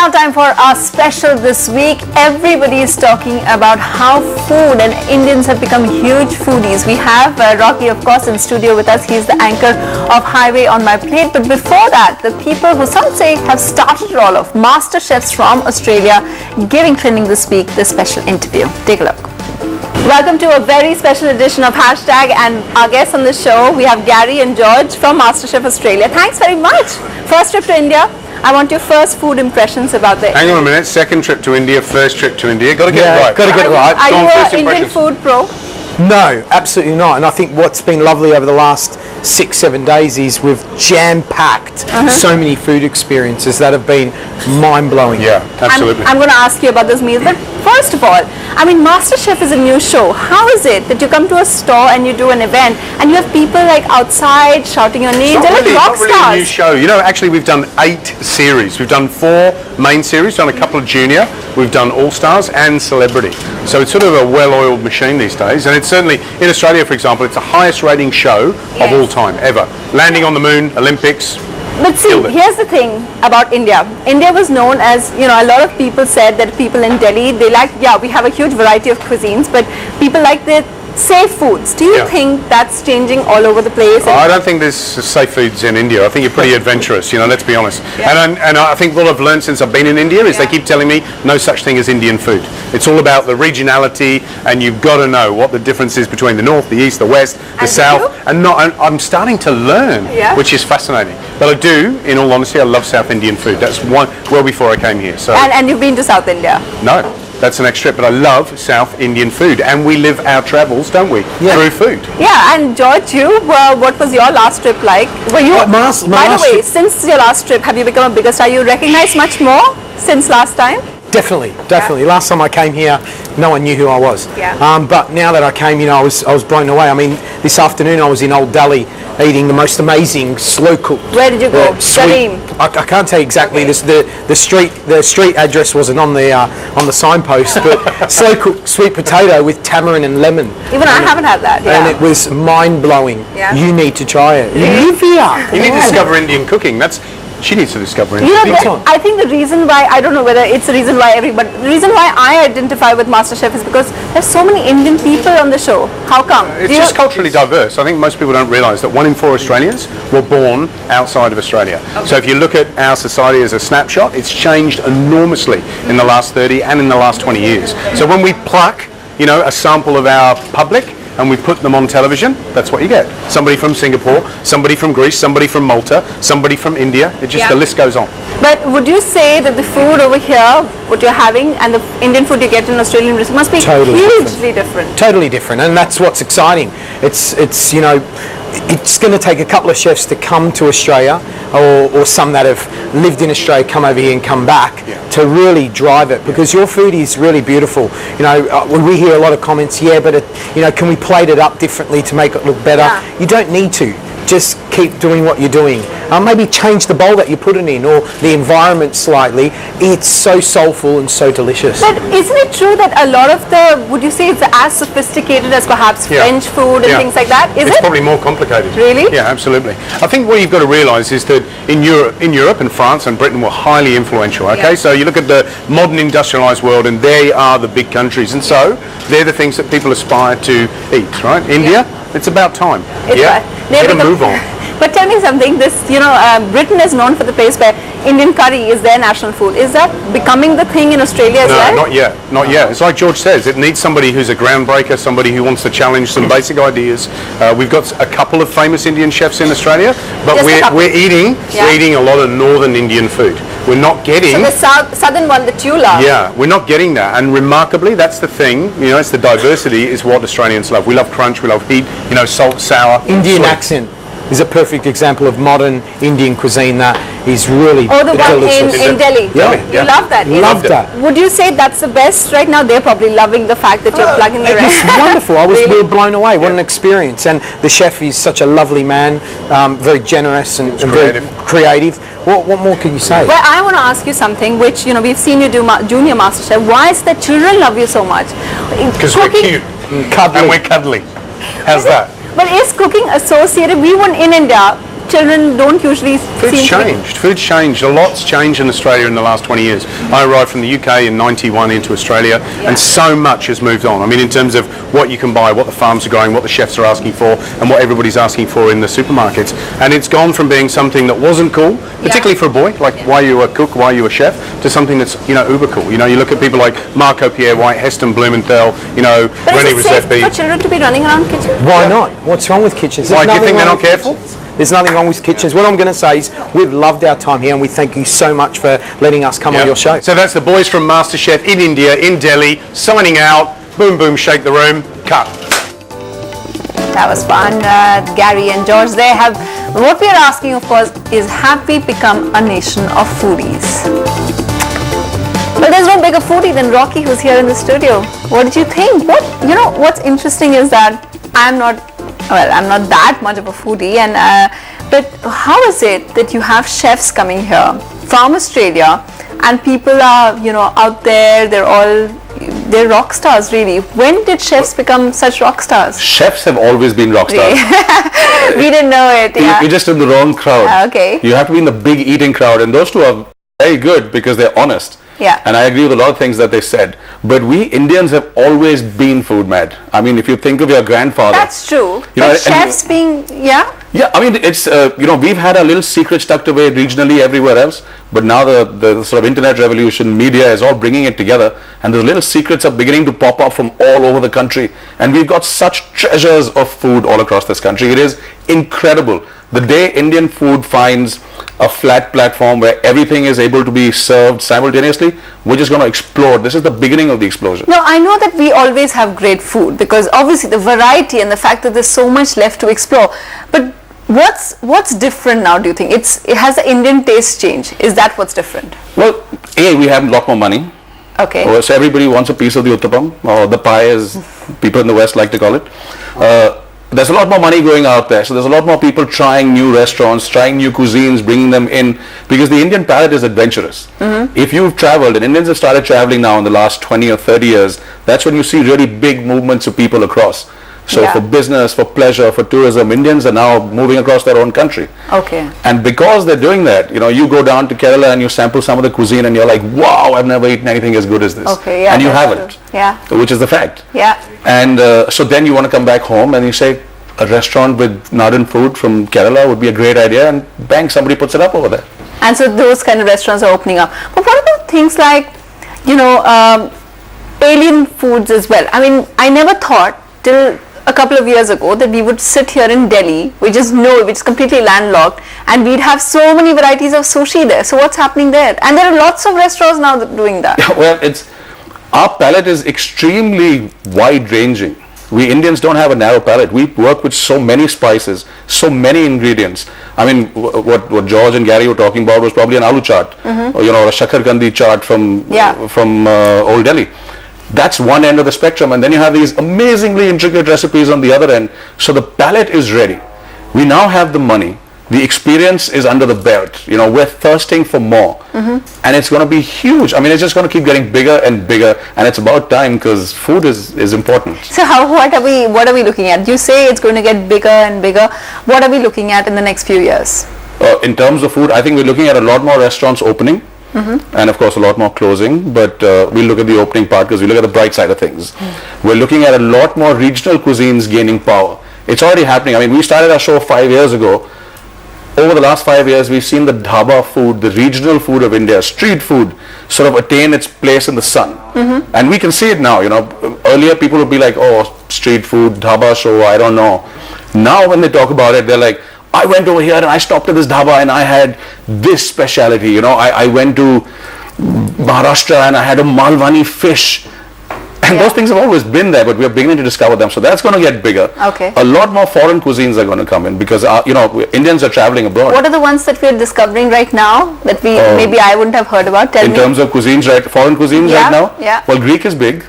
now time for our special this week. Everybody is talking about how food and Indians have become huge foodies. We have Rocky, of course, in studio with us. He's the anchor of Highway on My Plate. But before that, the people who some say have started it all off, Masterchefs from Australia, giving training this week this special interview. Take a look. Welcome to a very special edition of Hashtag, and our guests on the show, we have Gary and George from Masterchef Australia. Thanks very much. First trip to India. I want your first food impressions about the... Hang on a minute, second trip to India, first trip to India. Got to get it right. Got to get it right. Are you an Indian food pro? No, absolutely not. And I think what's been lovely over the last 6-7 days is we've jam-packed so many food experiences that have been mind-blowing. Yeah, absolutely. I'm going to ask you about those meals, but first of all, I mean, MasterChef is a new show. How is it that you come to a store and you do an event and you have people like outside shouting your names? They're like rock stars. It's not really a new show. You know, actually we've done 8 series. We've done 4 main series, done a couple of junior, we've done all-stars and celebrity. So it's sort of a well-oiled machine these days, and it's certainly, in Australia for example, it's the highest rating show of all time ever. Landing on the moon, Olympics. But see, here's the thing about India. India was known as, you know, a lot of people said that people in Delhi, they like, we have a huge variety of cuisines, but people like the safe foods. Do you think that's changing all over the place? I don't think there's safe foods in India. I think you're pretty adventurous, you know, let's be honest. And I think what I've learned since I've been in India is they keep telling me no such thing as Indian food. It's all about the regionality, and you've got to know what the difference is between the north, the east, the west, the south. And I'm starting to learn, which is fascinating. But I do, in all honesty, I love South Indian food. That's well before I came here. So. And you've been to South India? No. That's the next trip, but I love South Indian food, and we live our travels, don't we, through food. Yeah, and George, what was your last trip like? Were you, by the way, since your last trip, have you become a bigger star? You recognized much more since last time? Definitely. Last time I came here, no one knew who I was. But now that I came, you know, I was blown away. I mean, this afternoon I was in Old Delhi eating the most amazing slow cooked. Where did you go? I can't tell you exactly. The street address wasn't on the signpost, but slow cooked sweet potato with tamarind and lemon. Even I haven't had that. And it was mind blowing. You need to try it. You live here. You need to discover Indian cooking. She needs to discover it. You know, I think the reason why, I don't know whether it's the reason why the reason why I identify with MasterChef is because there's so many Indian people on the show. How come? It's just culturally diverse. I think most people don't realise that 1 in 4 Australians were born outside of Australia. So if you look at our society as a snapshot, it's changed enormously in the last 30 and in the last 20 years. So when we pluck, you know, a sample of our public, and we put them on television, that's what you get. Somebody from Singapore, somebody from Greece, somebody from Malta, somebody from India. It just, the list goes on. But would you say that the food over here, what you're having, and the Indian food you get in Australian restaurants must be hugely different? Totally different, and that's what's exciting. It's you know, it's going to take a couple of chefs to come to Australia, or some that have lived in Australia come over here and come back to really drive it, because your food is really beautiful. You know, we hear a lot of comments, but you know, can we plate it up differently to make it look better? You don't need to. Just keep doing what you're doing. Maybe change the bowl that you put it in, or the environment slightly. It's so soulful and so delicious. But isn't it true that a lot of would you say it's as sophisticated as perhaps French food and things like that? It's probably more complicated. Really? Yeah, absolutely. I think what you've got to realise is that in Europe and France and Britain were highly influential. Okay, so you look at the modern industrialised world, and they are the big countries, and so they're the things that people aspire to eat. Right? India, it's about time. Get a move on. But tell me something, Britain is known for the place where Indian curry is their national food. Is that becoming the thing in Australia as well? No, not yet. It's like George says, it needs somebody who's a groundbreaker, somebody who wants to challenge some basic ideas. We've got a couple of famous Indian chefs in Australia, but we're eating a lot of northern Indian food. We're not getting... So the southern one that you love. Yeah, we're not getting that. And remarkably, that's the thing, you know, it's the diversity is what Australians love. We love crunch, we love heat, you know, salt, sour. Indian accent is a perfect example of modern Indian cuisine that is really delicious. In Delhi. You love that. Love that. Would you say that's the best right now? They're probably loving the fact that you're plugging the rest. It's wonderful. We were blown away. What an experience. And the chef is such a lovely man, very generous and very creative. What more can you say? Well, I want to ask you something, which, you know, we've seen you do Junior MasterChef. Why is that children love you so much? Because we're cute and we're cuddly. How's that? But is cooking associated? We were in India. children don't usually Food's seem changed. Food's changed. A lot's changed in Australia in the last 20 years. I arrived from the UK in 91 into Australia, and so much has moved on. I mean, in terms of what you can buy, what the farms are growing, what the chefs are asking for, and what everybody's asking for in the supermarkets. And it's gone from being something that wasn't cool, particularly for a boy, like why you a cook, why you a chef, to something that's, you know, uber cool. You know, you look at people like Marco Pierre White, Heston Blumenthal, you know, But René is it safe Redzepi. for children to be running around kitchens? Why not? What's wrong with kitchens? Why, There's do you think nothing they're wrong not with careful? kitchens. There's nothing wrong with kitchens. What I'm going to say is we've loved our time here and we thank you so much for letting us come on your show. So that's the boys from MasterChef in India, in Delhi, signing out. Boom, boom, shake the room. Cut. That was fun. Gary and George, they have, what we are asking, of course, is have we become a nation of foodies? Well, there's no bigger foodie than Rocky, who's here in the studio. What did you think? You know, what's interesting is that I'm not that much of a foodie, and but how is it that you have chefs coming here from Australia, and people are, you know, out there, they're rock stars, really. When did chefs become such rock stars? Chefs have always been rock stars. We didn't know it. Yeah. You're just in the wrong crowd. Okay. You have to be in the big eating crowd, and those two are very good because they're honest. Yeah. And I agree with a lot of things that they said. But we Indians have always been food mad. I mean, if you think of your grandfather. That's true. You know, but chefs being, yeah. Yeah, I mean, it's, you know, we've had our little secrets tucked away regionally everywhere else, but now the sort of internet revolution, media is all bringing it together, and the little secrets are beginning to pop up from all over the country, and we've got such treasures of food all across this country. It is incredible. The day Indian food finds a flat platform where everything is able to be served simultaneously, we're just going to explode. This is the beginning of the explosion. No, I know that we always have great food because obviously the variety and the fact that there's so much left to explore, but what's different now, do you think? It has the Indian taste change. Is that what's different? Well, we have a lot more money. Okay. So everybody wants a piece of the uttapam, or the pie as people in the West like to call it. There's a lot more money going out there, so there's a lot more people trying new restaurants, trying new cuisines, bringing them in, because the Indian palate is adventurous. Mm-hmm. If you've traveled, and Indians have started traveling now in the last 20 or 30 years, that's when you see really big movements of people across. So for business, for pleasure, for tourism, Indians are now moving across their own country. Okay. And because they're doing that, you know, you go down to Kerala and you sample some of the cuisine and you're like, wow, I've never eaten anything as good as this. Okay, yeah. And you haven't. True. Yeah. Which is the fact. Yeah. And so then you want to come back home and you say, a restaurant with Northern food from Kerala would be a great idea, and bang, somebody puts it up over there. And so those kind of restaurants are opening up. But what about things like, you know, alien foods as well? I mean, I never thought till a couple of years ago that we would sit here in Delhi, which is completely landlocked, and we'd have so many varieties of sushi there. So what's happening there? And there are lots of restaurants now that doing that. Well, our palate is extremely wide-ranging. We Indians don't have a narrow palate. We work with so many spices, so many ingredients. I mean, what George and Gary were talking about was probably an aloo chaat, or, you know, a shakarkandi chaat from Old Delhi. That's one end of the spectrum, and then you have these amazingly intricate recipes on the other end. So the palate is ready. We now have the money. The experience is under the belt. You know, we're thirsting for more, and it's going to be huge. I mean, it's just going to keep getting bigger and bigger, and it's about time because food is important. So what are we looking at? You say it's going to get bigger and bigger. What are we looking at in the next few years? In terms of food, I think we're looking at a lot more restaurants opening, and of course a lot more closing. But we'll look at the opening part because we look at the bright side of things. We're looking at a lot more regional cuisines gaining power. It's already happening. I mean, we started our show 5 years ago. Over the last 5 years, we've seen the dhaba food, the regional food of India, street food, sort of attain its place in the sun. And we can see it now. You know, earlier people would be like, oh, street food, dhaba show, I don't know. Now when they talk about it, they're like, I went over here and I stopped at this dhaba and I had this speciality. You know, I went to Maharashtra and I had a Malwani fish. And those things have always been there, but we are beginning to discover them. So that's going to get bigger. Okay. A lot more foreign cuisines are going to come in because, you know, Indians are traveling abroad. What are the ones that we're discovering right now that maybe I wouldn't have heard about? Tell me. In terms of cuisines, foreign cuisines right now? Yeah. Well, Greek is big.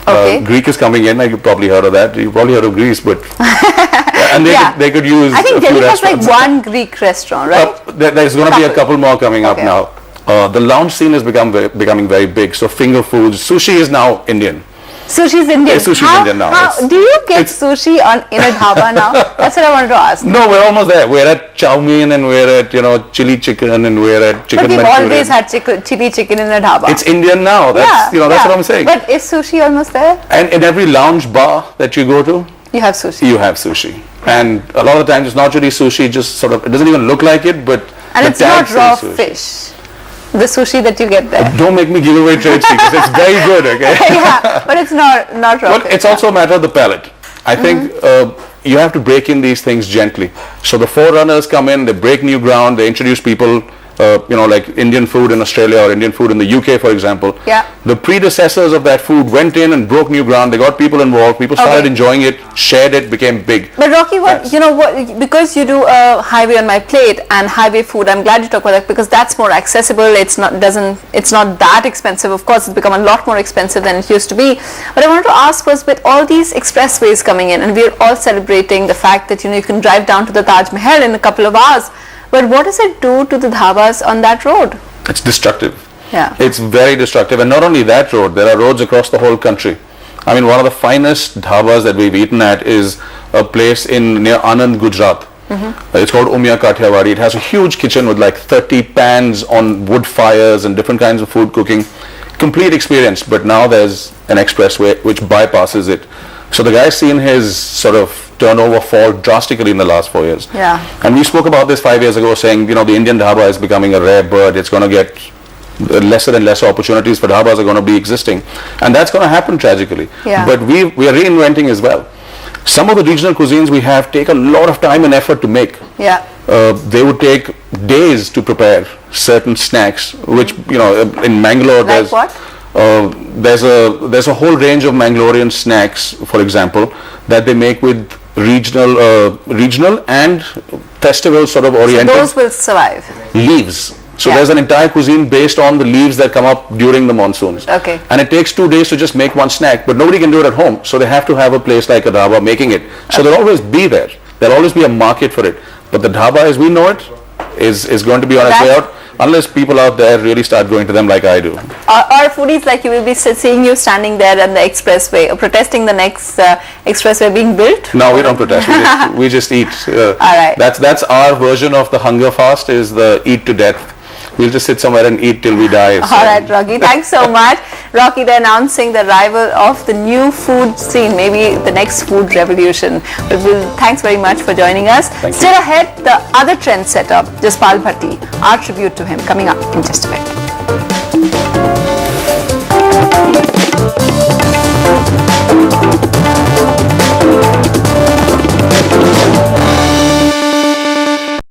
Okay. Greek is coming in. You've probably heard of that. You've probably heard of Greece, but and they could use. I think a few Delhi has like restaurants. one Greek restaurant, right? There's going to be a couple more coming up now. The lounge scene is becoming very big. So finger foods, sushi is now Indian. Sushi is Indian. Sushi is Indian now. Do you get sushi in a dhaba now? That's what I wanted to ask. No, we're almost there. We're at chow mein and we're at chili chicken and we're at chicken. But we've always had chili chicken in a dhaba. It's Indian now. That's that's what I'm saying. But is sushi almost there? And in every lounge bar that you go to, you have sushi. You have sushi. And a lot of the times it's not really sushi, just sort of, it doesn't even look like it, but and it's not raw fish. The sushi that you get there. Don't make me give away trade secrets. It's very good, okay? Yeah, but it's not raw Well, fish. it's also a matter of the palate. I think you have to break in these things gently. So the forerunners come in, they break new ground, they introduce people, like Indian food in Australia or Indian food in the UK, for example. Yeah. The predecessors of that food went in and broke new ground. They got people involved. People started enjoying it, shared it, became big. But Rocky, because you do a highway on my plate and highway food, I'm glad you talk about that because that's more accessible. It's not that expensive. Of course, it's become a lot more expensive than it used to be. But I wanted to ask was with all these expressways coming in, and we're all celebrating the fact that you can drive down to the Taj Mahal in a couple of hours. But what does it do to the dhabas on that road? It's destructive. Yeah. It's very destructive. And not only that road, there are roads across the whole country. I mean, one of the finest dhabas that we've eaten at is a place near Anand, Gujarat. It's called Umia Kathiawadi. It has a huge kitchen with like 30 pans on wood fires and different kinds of food cooking. Complete experience. But now there's an expressway which bypasses it. So the guy's seen his sort of turnover fall drastically in the last 4 years. Yeah. And we spoke about this 5 years ago saying, the Indian dhaba is becoming a rare bird. It's going to get lesser and lesser opportunities for dhabas are going to be existing. And that's going to happen tragically. Yeah. But we are reinventing as well. Some of the regional cuisines we have take a lot of time and effort to make. Yeah. They would take days to prepare certain snacks, which, in Mangalore like what? There's a whole range of Mangalorean snacks, for example, that they make with regional and festival sort of oriented. So those will survive. Leaves. So there's an entire cuisine based on the leaves that come up during the monsoons. Okay. And it takes 2 days to just make one snack, but nobody can do it at home. So they have to have a place like a dhaba making it. So they'll always be there. There'll always be a market for it. But the dhaba as we know it is going to be on its way out. Unless people out there really start going to them like I do. Or foodies like you will be seeing you standing there on the expressway or protesting the next expressway being built? No, we don't protest. We just eat. All right. That's our version of the hunger fast is the eat to death. We'll just sit somewhere and eat till we die. So. All right, Rocky. Thanks so much. Rocky, they're announcing the arrival of the new food scene, maybe the next food revolution. But thanks very much for joining us. Still ahead, the other trendsetter, Jaspal Bhatti. Our tribute to him coming up in just a bit.